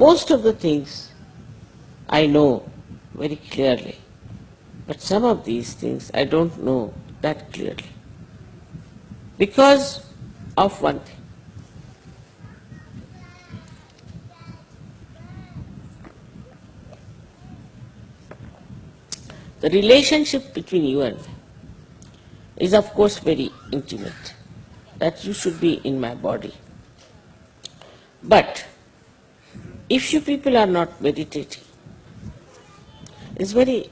Most of the things I know very clearly, but some of these things I don't know that clearly. Because of one thing. The relationship between you and me is of course very intimate, that you should be in my body. But if you people are not meditating, it's very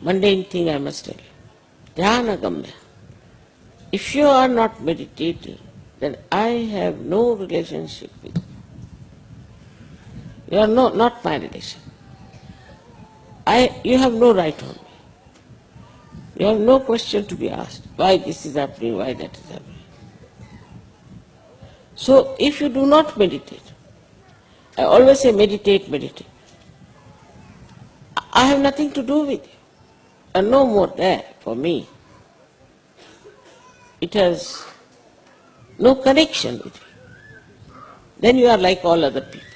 mundane thing I must tell you. Dhyanagamya. If you are not meditating, then I have no relationship with you. You are not my relation. You have no right on me. You have no question to be asked, why this is happening, why that is happening. So if you do not meditate, I always say meditate, meditate. I have nothing to do with you. And no more there for me. It has no connection with you. Then you are like all other people.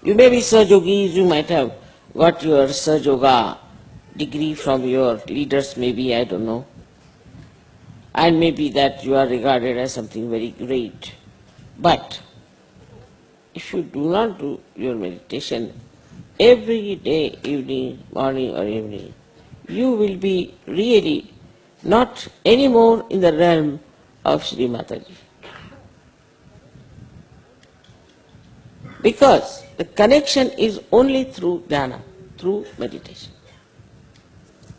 You may be Sahajogis, you might have got your Sahajoga degree from your leaders, maybe, I don't know. And maybe that you are regarded as something very great. But if you do not do your meditation every day, evening, morning or evening, you will be really not anymore in the realm of Sri Mataji. Because the connection is only through dhyana, through meditation.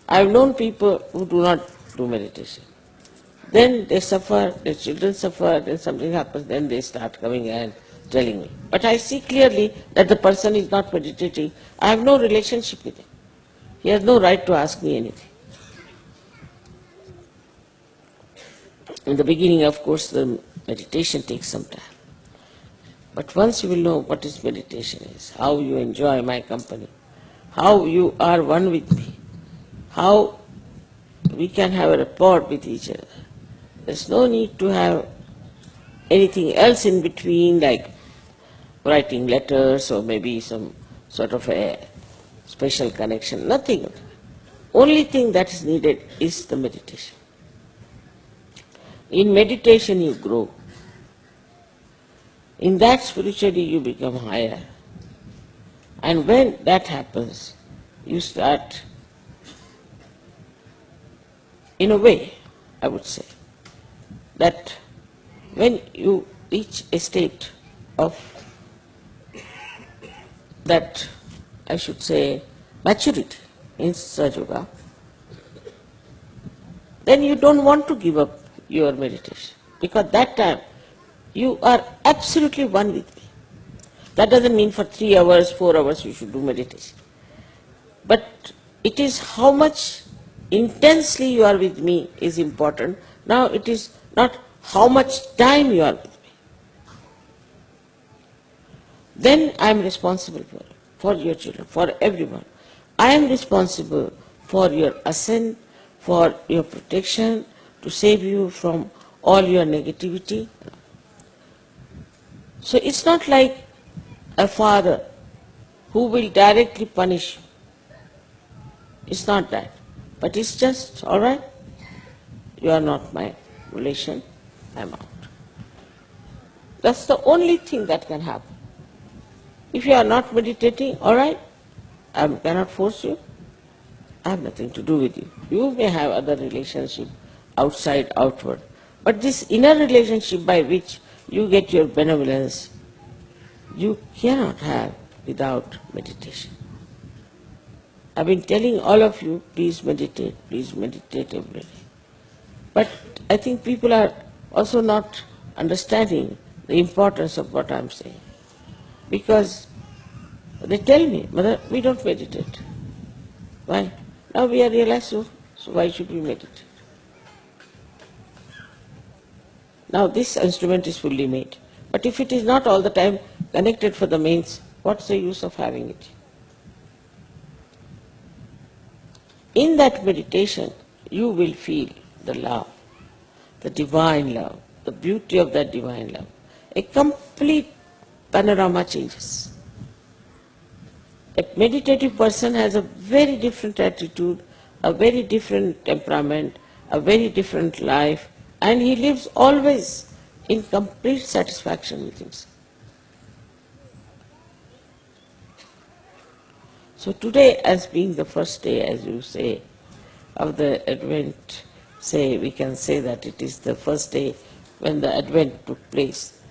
I have known people who do not do meditation. Then they suffer, their children suffer, then something happens, then they start coming and telling me. But I see clearly that the person is not meditating. I have no relationship with him. He has no right to ask me anything. In the beginning, of course, the meditation takes some time. But once you will know what is meditation is, how you enjoy my company, how you are one with me, how we can have a rapport with each other. There's no need to have anything else in between, like writing letters or maybe some sort of a special connection, nothing. Only thing that is needed is the meditation. In meditation you grow. In that spiritually you become higher. And when that happens, you start, in a way, I would say, that when you reach a state of that, I should say, maturity in Sahaja, then you don't want to give up your meditation, because that time you are absolutely one with me. That doesn't mean for 3 hours, 4 hours you should do meditation. But it is how much intensely you are with me is important. Now it is not how much time you are with me. Then I am responsible for your children, for everyone. I am responsible for your ascent, for your protection, to save you from all your negativity. So it's not like a father who will directly punish you. It's not that. But it's just, all right, you are not my relation, I'm out. That's the only thing that can happen. If you are not meditating, all right, I cannot force you. I have nothing to do with you. You may have other relationship outside, outward. But this inner relationship by which you get your benevolence, you cannot have without meditation. I've been telling all of you, please meditate every day. But I think people are also not understanding the importance of what I'm saying. Because they tell me, Mother, we don't meditate. Why? Now we are realized, so why should we meditate? Now this instrument is fully made. But if it is not all the time connected for the mains, what's the use of having it? In that meditation, you will feel the love, the divine love, the beauty of that divine love. A complete panorama changes. A meditative person has a very different attitude, a very different temperament, a very different life, and he lives always in complete satisfaction with himself. So today, as being the first day, as you say, of the Advent, we can say that it is the first day when the Advent took place,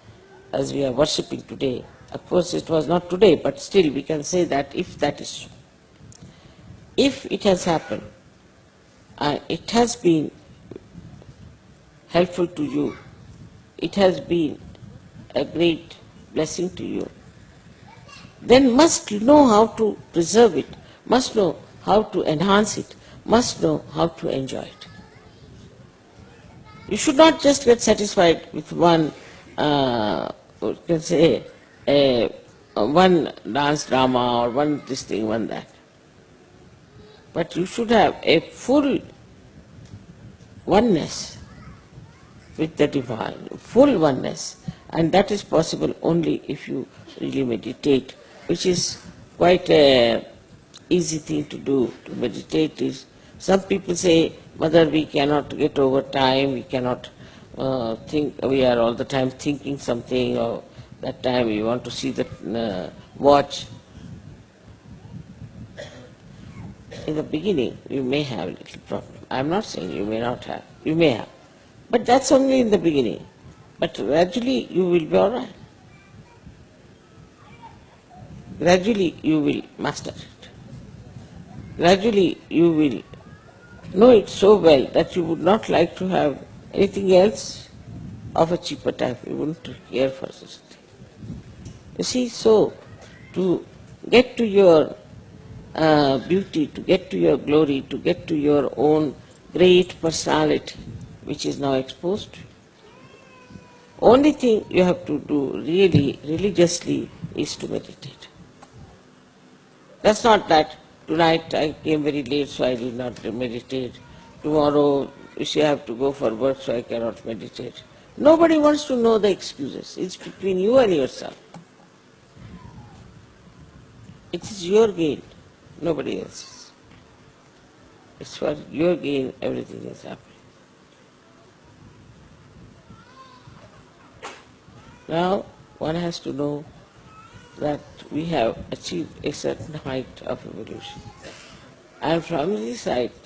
as we are worshipping today. Of course, it was not today, but still we can say that if that is so. If it has happened, it has been helpful to you, it has been a great blessing to you, then must know how to preserve it, must know how to enhance it, must know how to enjoy it. You should not just get satisfied with one, you can say, one dance drama or one this thing, one that. But you should have a full oneness with the divine, full oneness, and that is possible only if you really meditate, which is quite an easy thing to do. To meditate is, some people say, Mother, we cannot get over time, we cannot think, we are all the time thinking something, or that time we want to see the watch. In the beginning, you may have a little problem. I am not saying you may not have, you may have. But that's only in the beginning. But gradually you will be all right. Gradually you will master it. Gradually you will know it so well that you would not like to have anything else of a cheaper type. You wouldn't care for such a thing. You see, so to get to your beauty, to get to your glory, to get to your own great personality, which is now exposed, only thing you have to do really religiously is to meditate. That's not that tonight I came very late so I did not meditate. Tomorrow you see I have to go for work so I cannot meditate. Nobody wants to know the excuses. It's between you and yourself. It is your gain, nobody else's. It's for your gain everything is happening. Now one has to know that we have achieved a certain height of evolution. And from this height,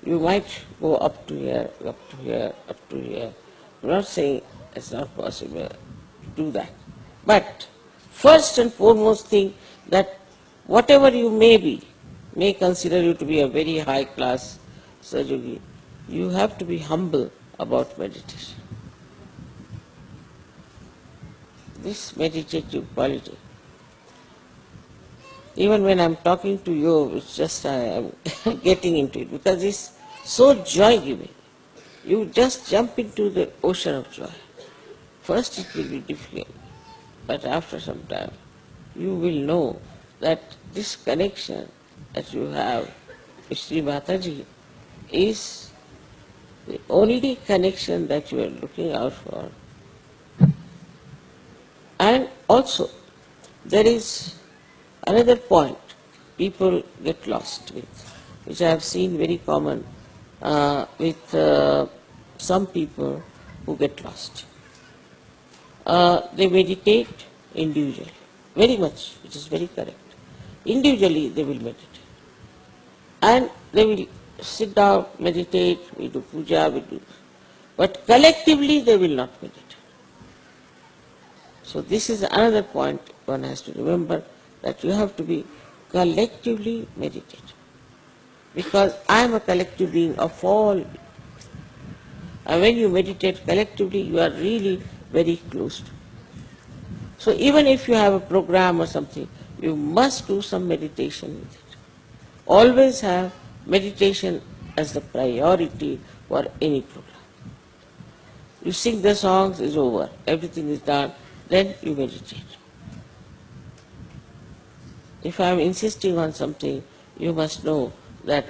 you might go up to here, up to here, up to here. I'm not saying it's not possible to do that. But first and foremost thing, that whatever you may be, may consider you to be a very high class Sahaja, you have to be humble about meditation. This meditative quality. Even when I'm talking to you, it's just I am getting into it because it's so joy-giving. You just jump into the ocean of joy. First it will be difficult, but after some time you will know that this connection that you have with Sri Mataji is the only connection that you are looking out for. And also, there is another point people get lost with, which I have seen very common with some people who get lost. They meditate individually, very much, which is very correct. Individually they will meditate. And they will sit down, meditate, we do puja, we do. But collectively they will not meditate. So this is another point one has to remember, that you have to be collectively meditate. Because I am a collective being of all. And when you meditate collectively, you are really very close to. So even if you have a program or something, you must do some meditation with it. Always have meditation as the priority for any program. You sing the songs, it's over, everything is done, then you meditate. If I am insisting on something, you must know that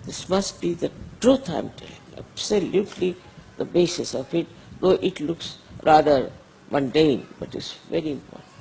this must be the truth I am telling, absolutely the basis of it, though it looks rather mundane, but it's very important.